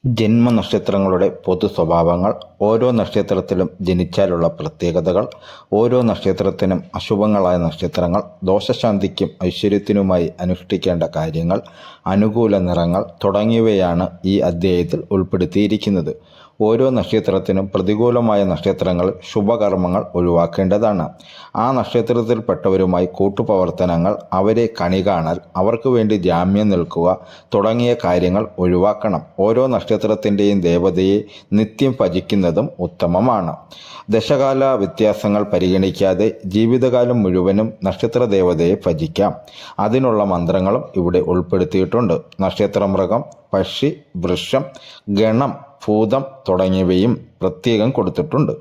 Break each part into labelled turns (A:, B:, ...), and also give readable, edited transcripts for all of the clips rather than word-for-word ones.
A: ജന്മനക്ഷത്രങ്ങളുടെ പൊതു സ്വഭാവങ്ങൾ, ഓരോ നക്ഷത്രത്തിലും ജനിച്ചാലുള്ള പ്രത്യേകതകൾ, ഓരോ നക്ഷത്രത്തിനും അശുഭങ്ങളായ നക്ഷത്രങ്ങൾ, ദോഷശാന്തിക്കും ഐശ്വര്യത്തിനുമായി അനുഷ്ഠിക്കേണ്ട കാര്യങ്ങൾ, അനുകൂല നിറങ്ങൾ തുടങ്ങിയവയാണ് ഈ അധ്യായത്തിൽ ഉൾപ്പെടുത്തിയിരിക്കുന്നത്. ഓരോ നക്ഷത്രത്തിനും പ്രതികൂലമായ നക്ഷത്രങ്ങൾ ശുഭകർമ്മങ്ങൾ ഒഴിവാക്കേണ്ടതാണ്. ആ നക്ഷത്രത്തിൽപ്പെട്ടവരുമായി കൂട്ടുപ്രവർത്തനങ്ങൾ, അവരെ കണി കാണൽ, അവർക്ക് വേണ്ടി ജാമ്യം നിൽക്കുക തുടങ്ങിയ കാര്യങ്ങൾ ഒഴിവാക്കണം. ഓരോ നക്ഷത്രത്തിൻ്റെയും ദേവതയെ നിത്യം ഭജിക്കുന്നതും ഉത്തമമാണ്. ദശകാല വ്യത്യാസങ്ങൾ പരിഗണിക്കാതെ ജീവിതകാലം മുഴുവനും നക്ഷത്ര ദേവതയെ ഭജിക്കാം. അതിനുള്ള മന്ത്രങ്ങളും ഇവിടെ ഉൾപ്പെടുത്തിയിട്ടുണ്ട്. നക്ഷത്രമൃഗം, പക്ഷി, വൃക്ഷം, ഗണം, ഭൂതം തുടങ്ങിയവയും പ്രത്യേകം കൊടുത്തിട്ടുണ്ട്.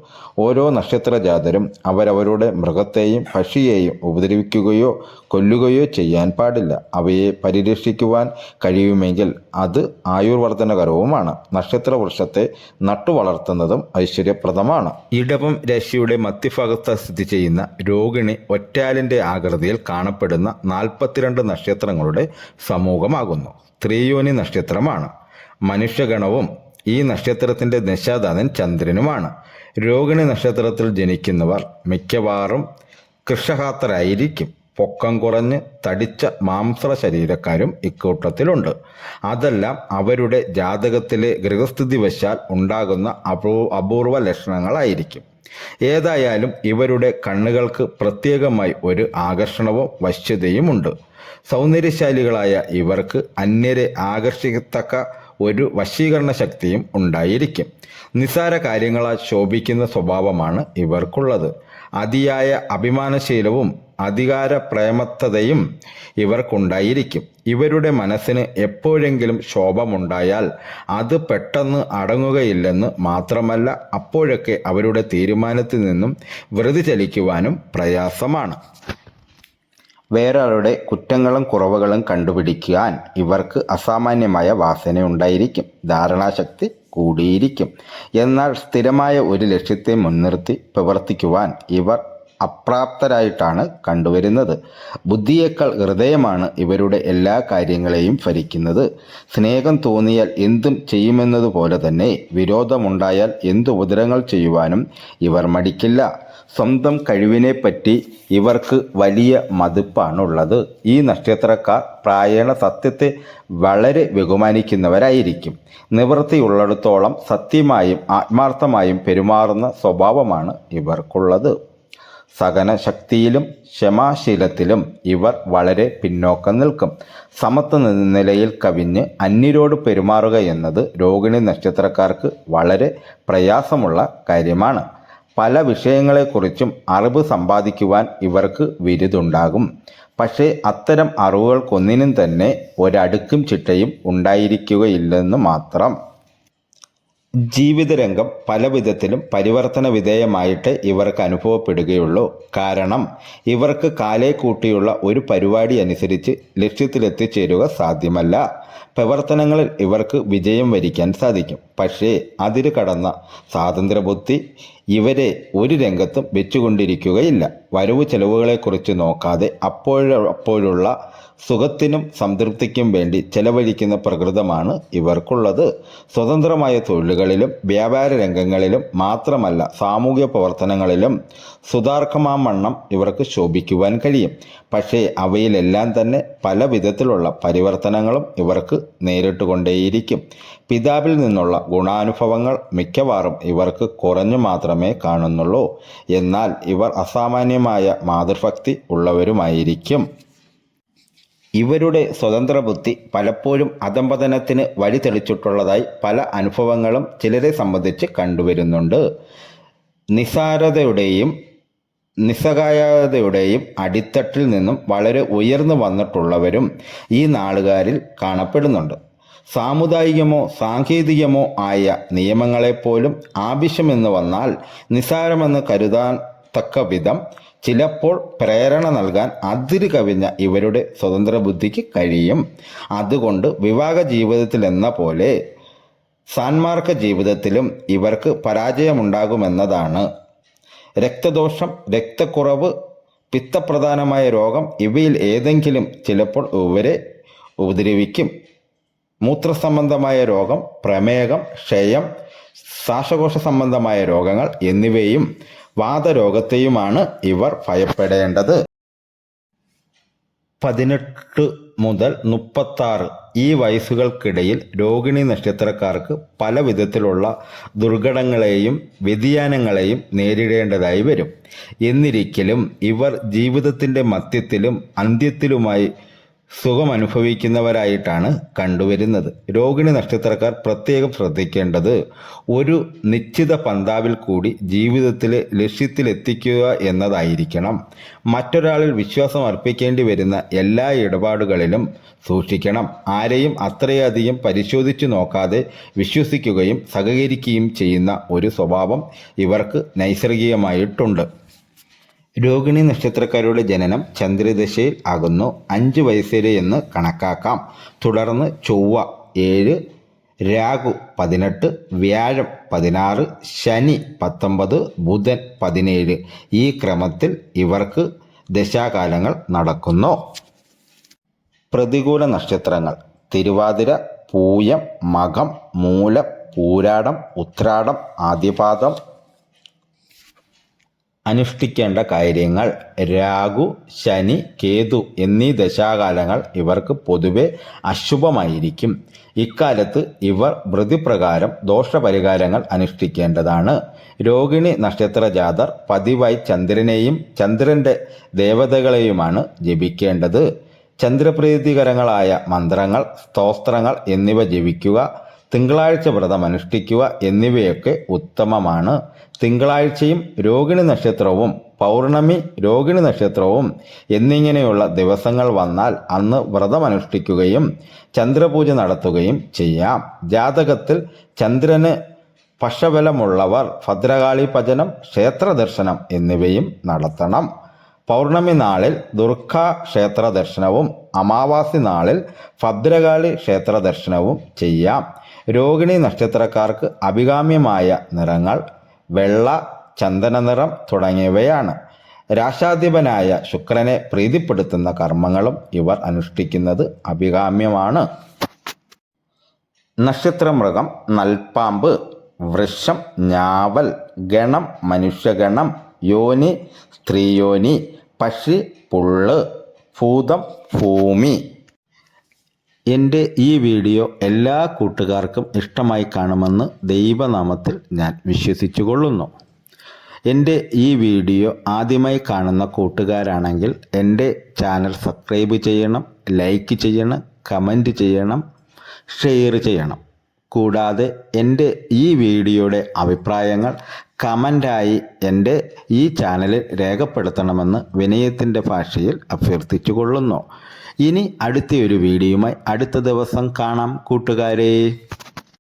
A: ഓരോ നക്ഷത്രജാതരും അവരവരുടെ മൃഗത്തെയും പക്ഷിയെയും ഉപദ്രവിക്കുകയോ കൊല്ലുകയോ ചെയ്യാൻ പാടില്ല. അവയെ പരിരക്ഷിക്കുവാൻ കഴിയുമെങ്കിൽ അത് ആയുർവർദ്ധനകരവുമാണ്. നക്ഷത്രവൃക്ഷത്തെ നട്ടുവളർത്തുന്നതും ഐശ്വര്യപ്രദമാണ്. ഇടവം രാശിയുടെ മധ്യഭാഗത്ത് സ്ഥിതി ചെയ്യുന്ന രോഹിണി ഒറ്റാലിൻ്റെ ആകൃതിയിൽ കാണപ്പെടുന്ന 42 നക്ഷത്രങ്ങളുടെ സമൂഹമാകുന്നു. ത്രിയോനി നക്ഷത്രമാണ്. മനുഷ്യഗണവും ഈ നക്ഷത്രത്തിൻ്റെ ദശാധാതൻ ചന്ദ്രനുമാണ്. രോഹിണി നക്ഷത്രത്തിൽ ജനിക്കുന്നവർ മിക്കവാറും കൃഷഹാത്തരായിരിക്കും. പൊക്കം കുറഞ്ഞ് തടിച്ച മാംസ ശരീരക്കാരും ഇക്കൂട്ടത്തിലുണ്ട്. അതെല്ലാം അവരുടെ ജാതകത്തിലെ ഗൃഹസ്ഥിതി വശാൽ ഉണ്ടാകുന്ന അപൂർവ ലക്ഷണങ്ങളായിരിക്കും. ഏതായാലും ഇവരുടെ കണ്ണുകൾക്ക് പ്രത്യേകമായി ഒരു ആകർഷണവും വശ്യതയുമുണ്ട്. സൗന്ദര്യശാലികളായ ഇവർക്ക് അന്യരെ ആകർഷിക്കത്തക്ക ഒരു വശീകരണ ശക്തിയും ഉണ്ടായിരിക്കും. നിസ്സാര കാര്യങ്ങളാൽ ശോഭിക്കുന്ന സ്വഭാവമാണ് ഇവർക്കുള്ളത്. അതിയായ അഭിമാനശീലവും അധികാര പ്രേമത്തതയും ഇവർക്കുണ്ടായിരിക്കും. ഇവരുടെ മനസ്സിന് എപ്പോഴെങ്കിലും ശോഭമുണ്ടായാൽ അത് പെട്ടെന്ന് അടങ്ങുകയില്ലെന്ന് മാത്രമല്ല, അപ്പോഴൊക്കെ അവരുടെ തീരുമാനത്തിൽ നിന്നും വ്യതിചലിക്കുവാനും പ്രയാസമാണ്. വേറൊരാളുടെ കുറ്റങ്ങളും കുറവുകളും കണ്ടുപിടിക്കാൻ ഇവർക്ക് അസാമാന്യമായ വാസനയുണ്ടായിരിക്കും. ധാരണാശക്തി കൂടിയിരിക്കും. എന്നാൽ സ്ഥിരമായ ഒരു ലക്ഷ്യത്തെ മുൻനിർത്തി പ്രവർത്തിക്കുവാൻ ഇവർ അപ്രാപ്തരായിട്ടാണ് കണ്ടുവരുന്നത്. ബുദ്ധിയേക്കാൾ ഹൃദയമാണ് ഇവരുടെ എല്ലാ കാര്യങ്ങളെയും ഭരിക്കുന്നത്. സ്നേഹം തോന്നിയാൽ എന്തും ചെയ്യുമെന്നതുപോലെ തന്നെ വിരോധമുണ്ടായാൽ എന്തു ഉപദ്രവങ്ങൾ ചെയ്യുവാനും ഇവർ മടിക്കില്ല. സ്വന്തം കഴിവിനെപ്പറ്റി ഇവർക്ക് വലിയ മതിപ്പാണുള്ളത്. ഈ നക്ഷത്രക്കാർ പ്രായേണ സത്യത്തെ വളരെ ബഹുമാനിക്കുന്നവരായിരിക്കും. നിവൃത്തിയുള്ളിടത്തോളം സത്യമായും ആത്മാർത്ഥമായും പെരുമാറുന്ന സ്വഭാവമാണ് ഇവർക്കുള്ളത്. സഹനശക്തിയിലും ക്ഷമാശീലത്തിലും ഇവർ വളരെ പിന്നോക്കം നിൽക്കും. സമത്വ നിലയിൽ കവിഞ്ഞ് അന്യരോട് പെരുമാറുക എന്നത് രോഹിണി നക്ഷത്രക്കാർക്ക് വളരെ പ്രയാസമുള്ള കാര്യമാണ്. പല വിഷയങ്ങളെക്കുറിച്ചും അറിവ് സമ്പാദിക്കുവാൻ ഇവർക്ക് വിരുതുണ്ടാകും. പക്ഷേ അത്തരം അറിവുകൾക്കൊന്നിനും തന്നെ ഒരടുക്കും ചിട്ടയും ഉണ്ടായിരിക്കുകയില്ലെന്ന് മാത്രം. ജീവിതരംഗം പല വിധത്തിലും പരിവർത്തന വിധേയമായിട്ട് ഇവർക്ക് അനുഭവപ്പെടുകയുള്ളൂ. കാരണം ഇവർക്ക് കാലേ കൂട്ടിയുള്ള ഒരു പരിപാടി അനുസരിച്ച് ലക്ഷ്യത്തിലെത്തിച്ചേരുക സാധ്യമല്ല. പ്രവർത്തനങ്ങളിൽ ഇവർക്ക് വിജയം വരിക്കാൻ സാധിക്കും. പക്ഷേ അതിര് കടന്ന സ്വാതന്ത്ര്യബുദ്ധി ഇവരെ ഒരു രംഗത്തും വെച്ചുകൊണ്ടിരിക്കുകയില്ല. വരവ് ചെലവുകളെക്കുറിച്ച് നോക്കാതെ അപ്പോഴുള്ള സുഖത്തിനും സംതൃപ്തിക്കും വേണ്ടി ചെലവഴിക്കുന്ന പ്രകൃതമാണ് ഇവർക്കുള്ളത്. സ്വതന്ത്രമായ തൊഴിലുകളിലും വ്യാപാര രംഗങ്ങളിലും മാത്രമല്ല, സാമൂഹ്യ പ്രവർത്തനങ്ങളിലും സുതാർക്കമാവണ്ണം ഇവർക്ക് ശോഭിക്കുവാൻ കഴിയും. പക്ഷേ അവയിലെല്ലാം തന്നെ പല വിധത്തിലുള്ള പരിവർത്തനങ്ങളും ഇവർക്ക് നേരിട്ടുകൊണ്ടേയിരിക്കും. പിതാവിൽ നിന്നുള്ള ഗുണാനുഭവങ്ങൾ മിക്കവാറും ഇവർക്ക് കുറഞ്ഞു മാത്രമേ കാണുന്നുള്ളൂ. എന്നാൽ ഇവർ അസാമാന്യമായ മാതൃഭക്തി ഉള്ളവരുമായിരിക്കും. ഇവരുടെ സ്വതന്ത്ര ബുദ്ധി പലപ്പോഴും അധംപതനത്തിന് വഴി തെളിച്ചിട്ടുള്ളതായി പല അനുഭവങ്ങളും ചിലരെ സംബന്ധിച്ച് കണ്ടുവരുന്നുണ്ട്. നിസ്സഹായതയുടെയും അടിത്തട്ടിൽ നിന്നും വളരെ ഉയർന്നു വന്നിട്ടുള്ളവരും ഈ നാളുകാരിൽ കാണപ്പെടുന്നുണ്ട്. സാമുദായികമോ സാങ്കേതികമോ ആയ നിയമങ്ങളെപ്പോലും ആവശ്യമെന്ന് വന്നാൽ നിസ്സാരമെന്ന് കരുതാൻ തക്ക വിധം ചിലപ്പോൾ പ്രേരണ നൽകാൻ അതിര് കവിഞ്ഞ ഇവരുടെ സ്വതന്ത്ര ബുദ്ധിക്ക് കഴിയും. അതുകൊണ്ട് വിവാഹ ജീവിതത്തിലെന്ന പോലെ സാന്മാർഗ ജീവിതത്തിലും ഇവർക്ക് പരാജയമുണ്ടാകുമെന്നതാണ്. രക്തദോഷം, രക്തക്കുറവ്, പിത്തപ്രധാനമായ രോഗം ഇവയിൽ ഏതെങ്കിലും ചിലപ്പോൾ ഇവരെ ഉപദ്രവിക്കും. മൂത്രസംബന്ധമായ രോഗം, പ്രമേഹം, ക്ഷയം, ശ്വാസകോശ സംബന്ധമായ രോഗങ്ങൾ എന്നിവയും വാതരോഗത്തെയുമാണ് ഇവർ ഭയപ്പെടേണ്ടത്. 18 മുതൽ 36 ഈ വയസ്സുകൾക്കിടയിൽ രോഹിണി നക്ഷത്രക്കാർക്ക് പല വിധത്തിലുള്ള ദുർഘടങ്ങളെയും വ്യതിയാനങ്ങളെയും നേരിടേണ്ടതായി വരും. എന്നിരിക്കലും ഇവർ ജീവിതത്തിൻ്റെ മധ്യത്തിലും അന്ത്യത്തിലുമായി സുഖമനുഭവിക്കുന്നവരായിട്ടാണ് കണ്ടുവരുന്നത്. രോഹിണി നക്ഷത്രക്കാർ പ്രത്യേകം ശ്രദ്ധിക്കേണ്ടത് ഒരു നിശ്ചിത പന്താവിൽ കൂടി ജീവിതത്തിലെ ലക്ഷ്യത്തിലെത്തിക്കുക എന്നതായിരിക്കണം. മറ്റൊരാളിൽ വിശ്വാസം അർപ്പിക്കേണ്ടി വരുന്ന എല്ലാ ഇടപാടുകളിലും സൂക്ഷിക്കണം. ആരെയും അത്രയധികം പരിശോധിച്ചു നോക്കാതെ വിശ്വസിക്കുകയും സഹകരിക്കുകയും ചെയ്യുന്ന ഒരു സ്വഭാവം ഇവർക്ക് നൈസർഗികമായിട്ടുണ്ട്. രോഹിണി നക്ഷത്രക്കാരുടെ ജനനം ചന്ദ്രദശയിൽ ആകുന്നു. 5 വയസ്സ് എന്ന് കണക്കാക്കാം. തുടർന്ന് ചൊവ്വ 7, രാഹു 18, വ്യാഴം 16, ശനി 19, ബുധൻ 17 ഈ ക്രമത്തിൽ ഇവർക്ക് ദശാകാലങ്ങൾ നടക്കുന്നു. പ്രതികൂല നക്ഷത്രങ്ങൾ: തിരുവാതിര, പൂയം, മകം, മൂലം, പൂരാടം, ഉത്രാടം, ആദ്യപാദം. അനുഷ്ഠിക്കേണ്ട കാര്യങ്ങൾ: രാഹു, ശനി, കേതു എന്നീ ദശാകാലങ്ങൾ ഇവർക്ക് പൊതുവെ അശുഭമായിരിക്കും. ഇക്കാലത്ത് ഇവർ വൃതിപ്രകാരം ദോഷപരിഹാരങ്ങൾ അനുഷ്ഠിക്കേണ്ടതാണ്. രോഹിണി നക്ഷത്ര ജാതർ പതിവായി ചന്ദ്രനെയും ചന്ദ്രൻ്റെ ദേവതകളെയുമാണ് ജപിക്കേണ്ടത്. ചന്ദ്രപ്രീതികരങ്ങളായ മന്ത്രങ്ങൾ, സ്തോത്രങ്ങൾ എന്നിവ ജപിക്കുക, തിങ്കളാഴ്ച വ്രതം അനുഷ്ഠിക്കുക എന്നിവയൊക്കെ ഉത്തമമാണ്. തിങ്കളാഴ്ചയും രോഹിണി നക്ഷത്രവും പൗർണമി രോഹിണി നക്ഷത്രവും എന്നിങ്ങനെയുള്ള ദിവസങ്ങൾ വന്നാൽ അന്ന് വ്രതമനുഷ്ഠിക്കുകയും ചന്ദ്രപൂജ നടത്തുകയും ചെയ്യാം. ജാതകത്തിൽ ചന്ദ്രന് പക്ഷബലമുള്ളവർ ഭദ്രകാളി ഭജനം, ക്ഷേത്ര ദർശനം എന്നിവയും നടത്തണം. പൗർണമി നാളിൽ ദുർഗാ ക്ഷേത്ര ദർശനവും അമാവാസി നാളിൽ ഭദ്രകാളി ക്ഷേത്ര ദർശനവും ചെയ്യാം. രോഹിണി നക്ഷത്രക്കാർക്ക് അഭികാമ്യമായ നിറങ്ങൾ വെള്ള, ചന്ദന നിറം തുടങ്ങിയവയാണ്. രാശാധിപനായ ശുക്രനെ പ്രീതിപ്പെടുത്തുന്ന കർമ്മങ്ങളും ഇവർ അനുഷ്ഠിക്കുന്നത് അഭികാമ്യമാണ്. നക്ഷത്രമൃഗം: നൽപ്പാമ്പ്, വൃഷം, ഞാവൽ, ഗണം മനുഷ്യഗണം, യോനി സ്ത്രീയോനി, പക്ഷി പുള്ള്, ഭൂതം ഭൂമി. എൻ്റെ ഈ വീഡിയോ എല്ലാ കൂട്ടുകാർക്കും ഇഷ്ടമായി കാണുമെന്ന് ദൈവനാമത്തിൽ ഞാൻ വിശ്വസിച്ചു കൊള്ളുന്നു. എൻ്റെ ഈ വീഡിയോ ആദ്യമായി കാണുന്ന കൂട്ടുകാരാണെങ്കിൽ എൻ്റെ ചാനൽ സബ്സ്ക്രൈബ് ചെയ്യണം, ലൈക്ക് ചെയ്യണം, കമൻറ്റ് ചെയ്യണം, ഷെയർ ചെയ്യണം. കൂടാതെ എൻ്റെ ഈ വീഡിയോയുടെ അഭിപ്രായങ്ങൾ കമൻ്റായി എൻ്റെ ഈ ചാനലിൽ രേഖപ്പെടുത്തണമെന്ന് വിനയത്തിൻ്റെ ഭാഷയിൽ അഭ്യർത്ഥിച്ചു കൊള്ളുന്നു. ഇനി അടുത്ത ഒരു വീഡിയോയുമായി അടുത്ത ദിവസം കാണാം കൂട്ടുകാരെ.